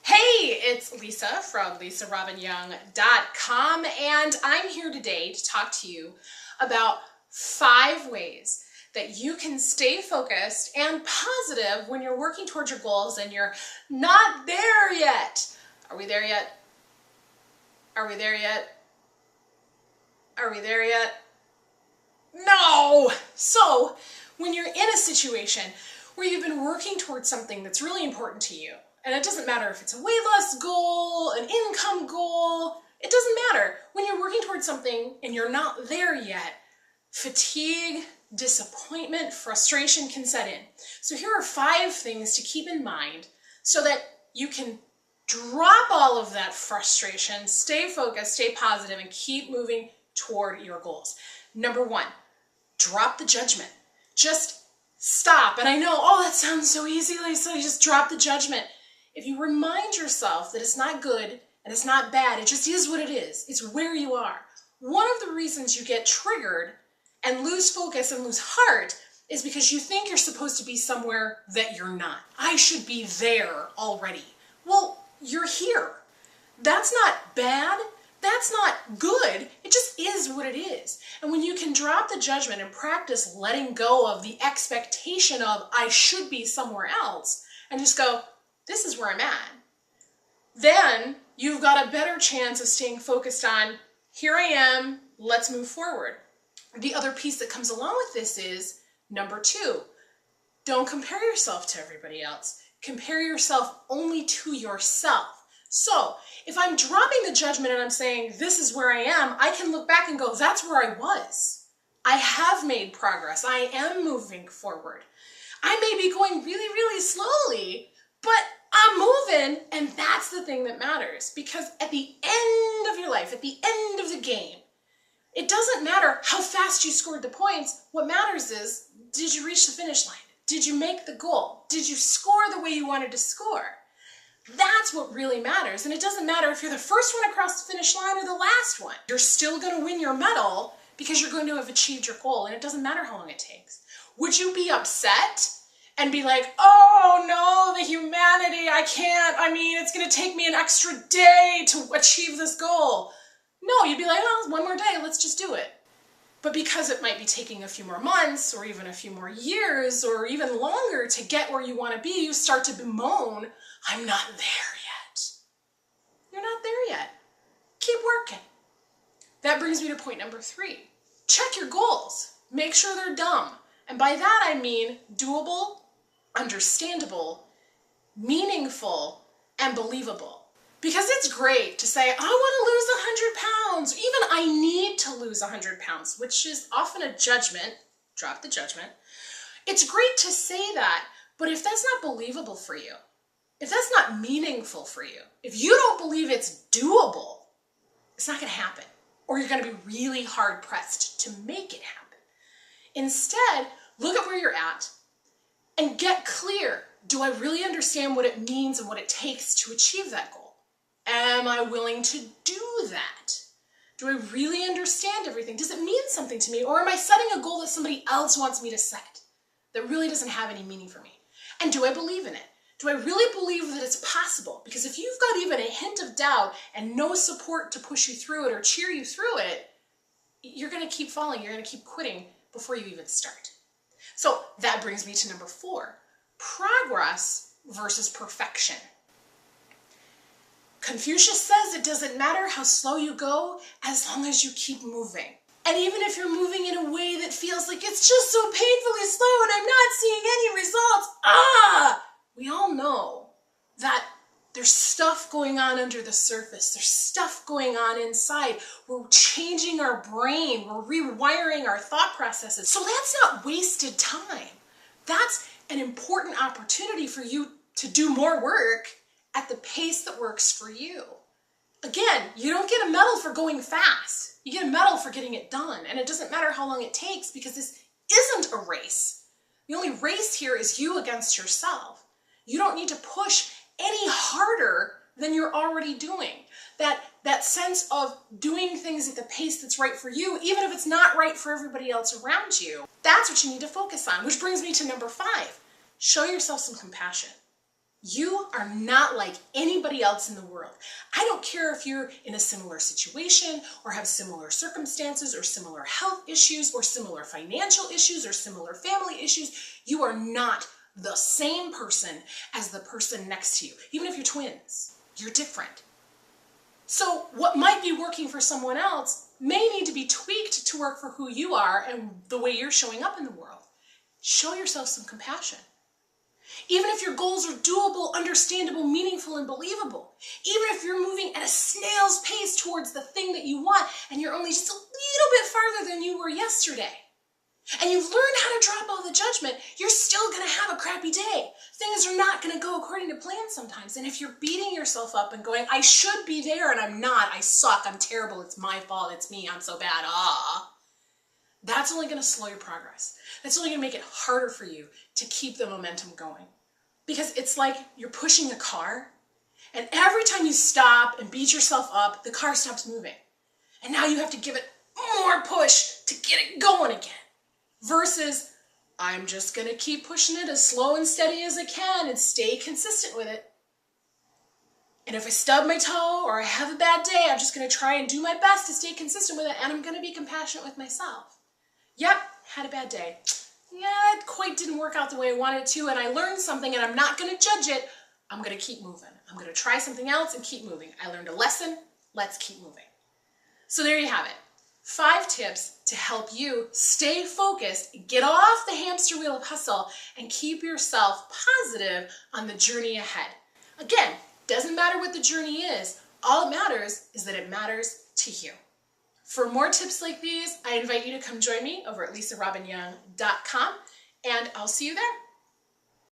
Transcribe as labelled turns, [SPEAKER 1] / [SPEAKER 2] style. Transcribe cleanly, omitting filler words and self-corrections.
[SPEAKER 1] Hey, it's Lisa from LisaRobbinYoung.com, and I'm here today to talk to you about 5 ways that you can stay focused and positive when you're working towards your goals and you're not there yet. Are we there yet? Are we there yet? Are we there yet? No! So, when you're in a situation where you've been working towards something that's really important to you, and it doesn't matter if it's a weight loss goal, an income goal, it doesn't matter. When you're working towards something and you're not there yet, fatigue, disappointment, frustration can set in. So here are 5 things to keep in mind so that you can drop all of that frustration, stay focused, stay positive, and keep moving toward your goals. Number 1, drop the judgment. Just stop. And I know, oh, that sounds so easy, Lisa, you just drop the judgment. If you remind yourself that it's not good and it's not bad, it just is what it is. It's where you are. One of the reasons you get triggered and lose focus and lose heart is because you think you're supposed to be somewhere that you're not. I should be there already. Well, you're here. That's not bad. That's not good. It just is what it is. And when you can drop the judgment and practice letting go of the expectation of I should be somewhere else and just go, this is where I'm at, then you've got a better chance of staying focused on, here I am, let's move forward. The other piece that comes along with this is, number 2, don't compare yourself to everybody else. Compare yourself only to yourself. So if I'm dropping the judgment and I'm saying, this is where I am, I can look back and go, that's where I was. I have made progress. I am moving forward. I may be going really, really slowly, but I'm moving, and that's the thing that matters. Because at the end of your life, at the end of the game, it doesn't matter how fast you scored the points. What matters is, did you reach the finish line? Did you make the goal? Did you score the way you wanted to score? That's what really matters. And it doesn't matter if you're the first one across the finish line or the last one. You're still going to win your medal because you're going to have achieved your goal, and it doesn't matter how long it takes. Would you be upset and be like, oh no, the humanity, I can't, it's going to take me an extra day to achieve this goal? No, you'd be like, oh, one more day, let's just do it. But because it might be taking a few more months or even a few more years or even longer to get where you want to be, you start to bemoan, I'm not there yet. You're not there yet. Keep working. That brings me to point number 3. Check your goals. Make sure they're dumb. And by that I mean doable, understandable, meaningful, and believable. Because it's great to say, I want to lose 100 pounds. Even I need to lose 100 pounds, which is often a judgment. Drop the judgment. It's great to say that, but if that's not believable for you, if that's not meaningful for you, if you don't believe it's doable, it's not going to happen. Or you're going to be really hard pressed to make it happen. Instead, look at where you're at and get clear. Do I really understand what it means and what it takes to achieve that goal? Am I willing to do that? Do I really understand everything? Does it mean something to me? Or am I setting a goal that somebody else wants me to set that really doesn't have any meaning for me? And do I believe in it? Do I really believe that it's possible? Because if you've got even a hint of doubt and no support to push you through it or cheer you through it, you're going to keep falling. You're going to keep quitting before you even start. So that brings me to number 4, progress versus perfection. Confucius says it doesn't matter how slow you go as long as you keep moving. And even if you're moving in a way that feels like it's just so painfully slow and I'm not seeing any results, we all know that there's stuff going on under the surface. There's stuff going on inside. We're changing our brain. We're rewiring our thought processes. So that's not wasted time. That's an important opportunity for you to do more work at the pace that works for you. Again, you don't get a medal for going fast. You get a medal for getting it done. And it doesn't matter how long it takes because this isn't a race. The only race here is you against yourself. You don't need to push any harder than you're already doing. That sense of doing things at the pace that's right for you, even if it's not right for everybody else around you, that's what you need to focus on. Which brings me to number 5. Show yourself some compassion. You are not like anybody else in the world. I don't care if you're in a similar situation or have similar circumstances or similar health issues or similar financial issues or similar family issues. You are not the same person as the person next to you. Even if you're twins, you're different. So what might be working for someone else may need to be tweaked to work for who you are and the way you're showing up in the world. Show yourself some compassion. Even if your goals are doable, understandable, meaningful, and believable. Even if you're moving at a snail's pace towards the thing that you want and you're only just a little bit farther than you were yesterday. And you've learned how to drop all the judgment, you're still going to have a crappy day. Things are not going to go according to plan sometimes. And if you're beating yourself up and going, I should be there and I'm not, I suck, I'm terrible, it's my fault, it's me, I'm so bad, that's only going to slow your progress. That's only going to make it harder for you to keep the momentum going. Because it's like you're pushing a car, and every time you stop and beat yourself up, the car stops moving. And now you have to give it more push to get it going again. Versus, I'm just going to keep pushing it as slow and steady as I can and stay consistent with it. And if I stub my toe or I have a bad day, I'm just going to try and do my best to stay consistent with it, and I'm going to be compassionate with myself. Yep, had a bad day. Yeah, it quite didn't work out the way I wanted it to, and I learned something, and I'm not going to judge it. I'm going to keep moving. I'm going to try something else and keep moving. I learned a lesson. Let's keep moving. So there you have it. 5 tips to help you stay focused, get off the hamster wheel of hustle, and keep yourself positive on the journey ahead. Again, doesn't matter what the journey is. All it matters is that it matters to you. For more tips like these, I invite you to come join me over at LisaRobbinYoung.com, and I'll see you there.